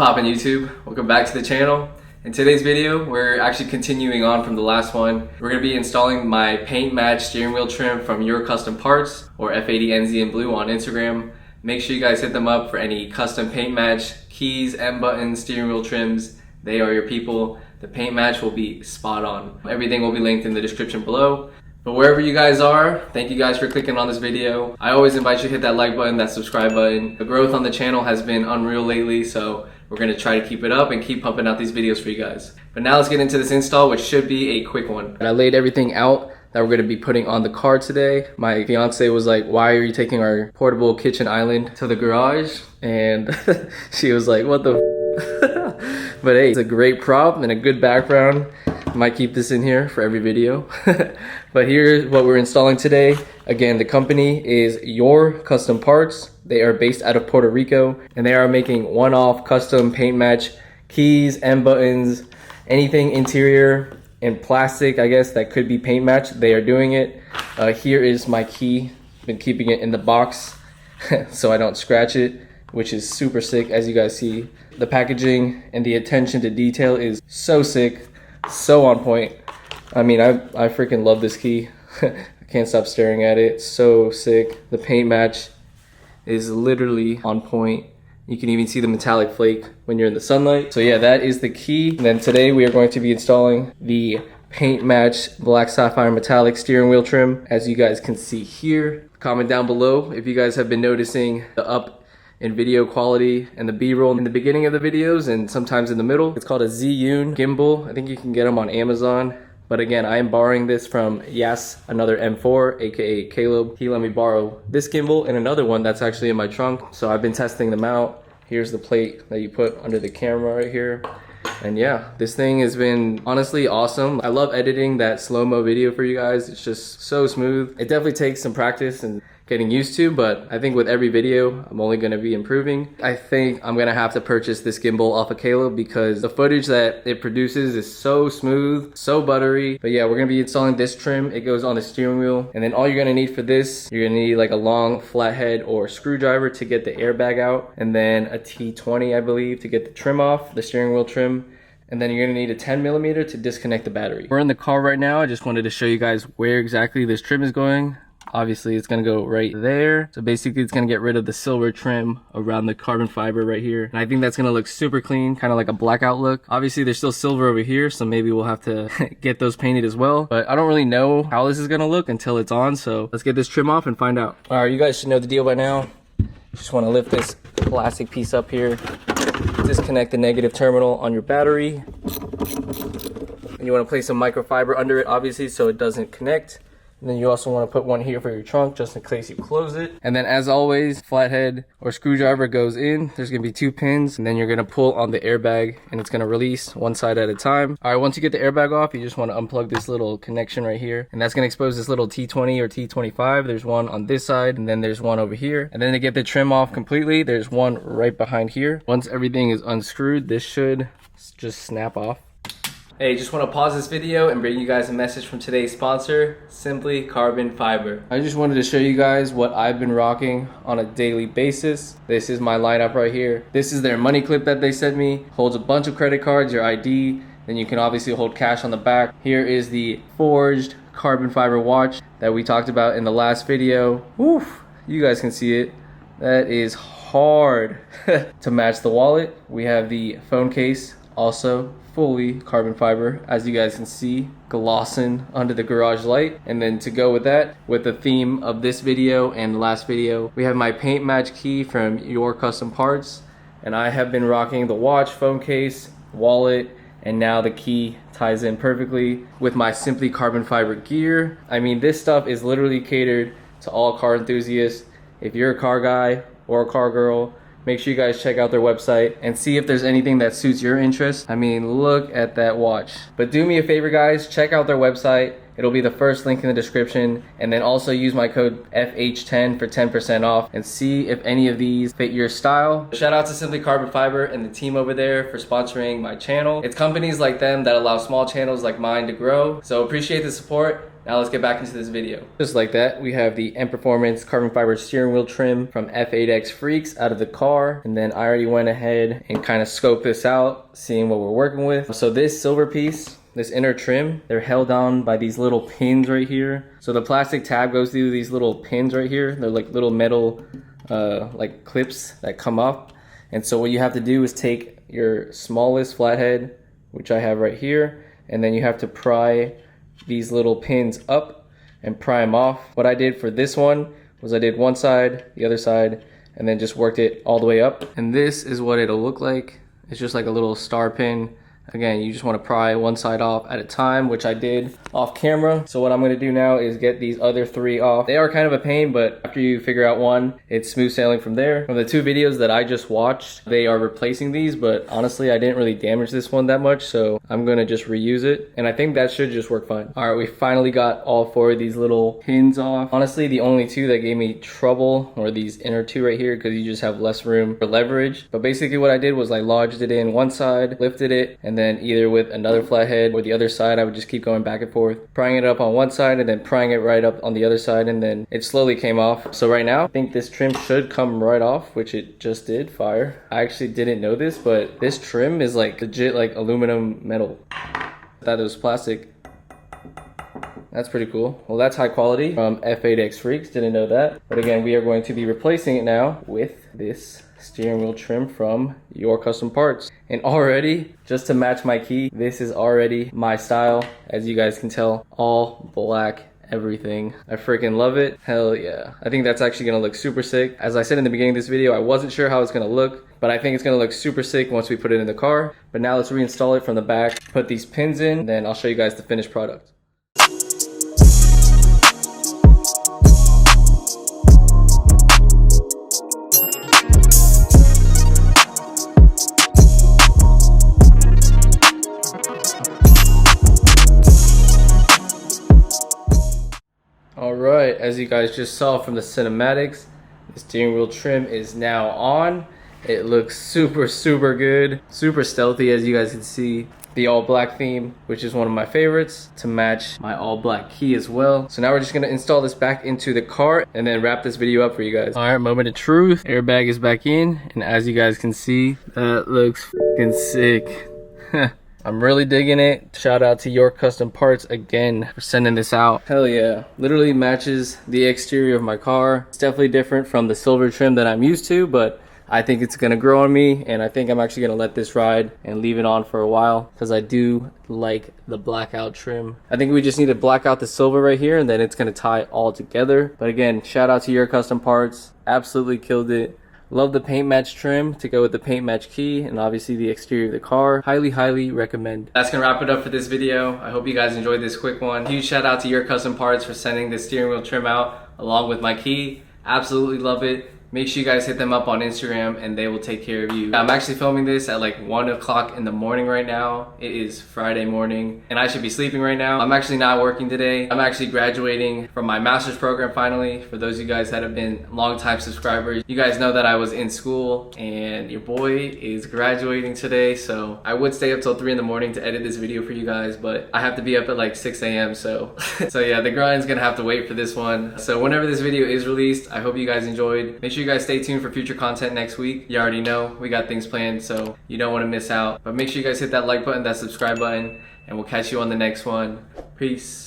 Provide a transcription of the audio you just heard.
poppin' YouTube? Welcome back to the channel. In today's video, we're actually continuing on from the last one. We're going to be installing my paint match steering wheel trim from Your Custom Parts, or F80 NZ in blue on Instagram. Make sure you guys hit them up for any custom paint match, keys, M buttons, steering wheel trims. They are your people. The paint match will be spot on. Everything will be linked in the description below. But wherever you guys are, thank you guys for clicking on this video. I always invite you to hit that like button, that subscribe button. The growth on the channel has been unreal lately, so we're gonna try to keep it up and keep pumping out these videos for you guys. But now let's get into this install, which should be a quick one. I laid everything out that we're gonna be putting on the car today. My fiance was like, why are you taking our portable kitchen island to the garage? And she was like, what the f? But hey, it's a great prop and a good background. Might keep this in here for every video. But here's what we're installing today. Again, the company is Your Custom Parts. They are based out of Puerto Rico, and they are making one-off custom paint match keys, M buttons, anything interior and plastic, I guess, that could be paint match. They are doing it. Here is my key. Been keeping it in the box so I don't scratch it, which is super sick. As you guys see, the packaging and the attention to detail is so sick. So on point. I mean, I freaking love this key. I can't stop staring at it. So sick. The paint match is literally on point. You can even see the metallic flake when you're in the sunlight. So yeah, that is the key. And then today we are going to be installing the paint match black sapphire metallic steering wheel trim, as you guys can see here. Comment down below if you guys have been noticing the up in video quality and the B-roll in the beginning of the videos and sometimes in the middle. It's called a Zhiyun gimbal. I think you can get them on Amazon. But again, I am borrowing this from Yas, another M4, aka Caleb. He let me borrow this gimbal and another one that's actually in my trunk. So I've been testing them out. Here's the plate that you put under the camera right here. And yeah, this thing has been honestly awesome. I love editing that slow-mo video for you guys. It's just so smooth. It definitely takes some practice and getting used to, but I think with every video, I'm only gonna be improving. I think I'm gonna have to purchase this gimbal off of Caleb because the footage that it produces is so smooth, so buttery. But yeah, we're gonna be installing this trim. It goes on the steering wheel. And then all you're gonna need for this, you're gonna need like a long flathead or screwdriver to get the airbag out. And then a T20, I believe, to get the trim off, the steering wheel trim. And then you're gonna need a 10mm to disconnect the battery. We're in the car right now. I just wanted to show you guys where exactly this trim is going. Obviously, it's gonna go right there. So basically, it's gonna get rid of the silver trim around the carbon fiber right here. And I think that's gonna look super clean, kind of like a blackout look. Obviously, there's still silver over here, so maybe we'll have to get those painted as well. But I don't really know how this is gonna look until it's on, so let's get this trim off and find out. All right, you guys should know the deal by now. Just wanna lift this plastic piece up here, disconnect the negative terminal on your battery. And you wanna place some microfiber under it, obviously, so it doesn't connect. And then you also want to put one here for your trunk just in case you close it. And then as always, flathead or screwdriver goes in. There's going to be 2 pins, and then you're going to pull on the airbag and it's going to release one side at a time. All right, once you get the airbag off, you just want to unplug this little connection right here. And that's going to expose this little T20 or T25. There's one on this side and then there's one over here. And then to get the trim off completely, there's one right behind here. Once everything is unscrewed, this should just snap off. Hey, just want to pause this video and bring you guys a message from today's sponsor, Simply Carbon Fiber. I just wanted to show you guys what I've been rocking on a daily basis. This is my lineup right here. This is their money clip that they sent me. Holds a bunch of credit cards, your ID, then you can obviously hold cash on the back. Here is the forged carbon fiber watch that we talked about in the last video. Woof, you guys can see it. That is hard. To match the wallet, we have the phone case, also fully carbon fiber, as you guys can see, glossing under the garage light. And then to go with that, with the theme of this video and the last video, we have my paint match key from Your Custom Parts. And I have been rocking the watch, phone case, wallet, and now the key ties in perfectly with my Simply Carbon Fiber gear. I mean, this stuff is literally catered to all car enthusiasts. If you're a car guy or a car girl, make sure you guys check out their website and see if there's anything that suits your interest. I mean, look at that watch. But do me a favor, guys, check out their website It'll be the first link in the description. And then also use my code FH10 for 10% off and see if any of these fit your style. Shout out to Simply Carbon Fiber and the team over there for sponsoring my channel. It's companies like them that allow small channels like mine to grow. So appreciate the support. Now let's get back into this video. Just like that, we have the M Performance carbon fiber steering wheel trim from F80 Freaks out of the car. And then I already went ahead and kind of scoped this out, seeing what we're working with. So this silver piece, this inner trim, they're held on by these little pins right here. So the plastic tab goes through these little pins right here. They're like little metal like clips that come up. And so what you have to do is take your smallest flathead, which I have right here, and then you have to pry these little pins up and pry them off. What I did for this one was I did one side, the other side, and then just worked it all the way up. And this is what it'll look like. It's just like a little star pin. Again, you just want to pry one side off at a time, which I did off camera. So what I'm going to do now is get these other three off. They are kind of a pain, but after you figure out one, it's smooth sailing from there. From the two videos that I just watched, they are replacing these, but honestly, I didn't really damage this one that much, so I'm going to just reuse it. And I think that should just work fine. All right, we finally got all four of these little pins off. Honestly, the only two that gave me trouble were these inner two right here, because you just have less room for leverage. But basically what I did was I lodged it in one side, lifted it, and then either with another flathead or the other side, I would just keep going back and forth, prying it up on one side and then prying it right up on the other side, and then it slowly came off. So right now, I think this trim should come right off, which it just did. Fire. I actually didn't know this, but this trim is like legit like aluminum metal. I thought it was plastic. That's pretty cool. Well, that's high quality from F80 Freaks. Didn't know that. But again, we are going to be replacing it now with this steering wheel trim from Your Custom Parts. And already, just to match my key, this is already my style. As you guys can tell, all black everything. I freaking love it. Hell yeah. I think that's actually gonna look super sick. As I said in the beginning of this video, I wasn't sure how it's gonna look, but I think it's gonna look super sick once we put it in the car. But now let's reinstall it from the back, put these pins in, then I'll show you guys the finished product. Alright, as you guys just saw from the cinematics, the steering wheel trim is now on. It looks super good, super stealthy, as you guys can see. The all black theme, which is one of my favorites, to match my all black key as well. So now we're just gonna install this back into the car and then wrap this video up for you guys. Alright, moment of truth. Airbag is back in, and as you guys can see, that looks fucking sick. I'm really digging it. Shout out to Your Custom Parts again for sending this out. Hell yeah. Literally matches the exterior of my car. It's definitely different from the silver trim that I'm used to, but I think it's gonna grow on me, and I think I'm actually gonna let this ride and leave it on for a while, because I do like the blackout trim. I think we just need to black out the silver right here, and then it's gonna tie all together. But again, shout out to Your Custom Parts. Absolutely killed it. Love the paint match trim to go with the paint match key, and obviously the exterior of the car. Highly recommend. That's gonna wrap it up for this video. I hope you guys enjoyed this quick one. Huge shout out to Your Custom Parts for sending the steering wheel trim out along with my key. Absolutely love it. Make sure you guys hit them up on Instagram and they will take care of you. I'm actually filming this at like 1 o'clock in the morning right now. It is Friday morning and I should be sleeping right now. I'm actually not working today. I'm actually graduating from my master's program finally. For those of you guys that have been longtime subscribers, you guys know that I was in school and your boy is graduating today. So I would stay up till 3 in the morning to edit this video for you guys, but I have to be up at like 6 a.m. So yeah, the grind's gonna have to wait for this one. So whenever this video is released, I hope you guys enjoyed. Make sure you guys stay tuned for future content next week. You already know we got things planned, so you don't want to miss out. But make sure you guys hit that like button, that subscribe button, and we'll catch you on the next one. Peace.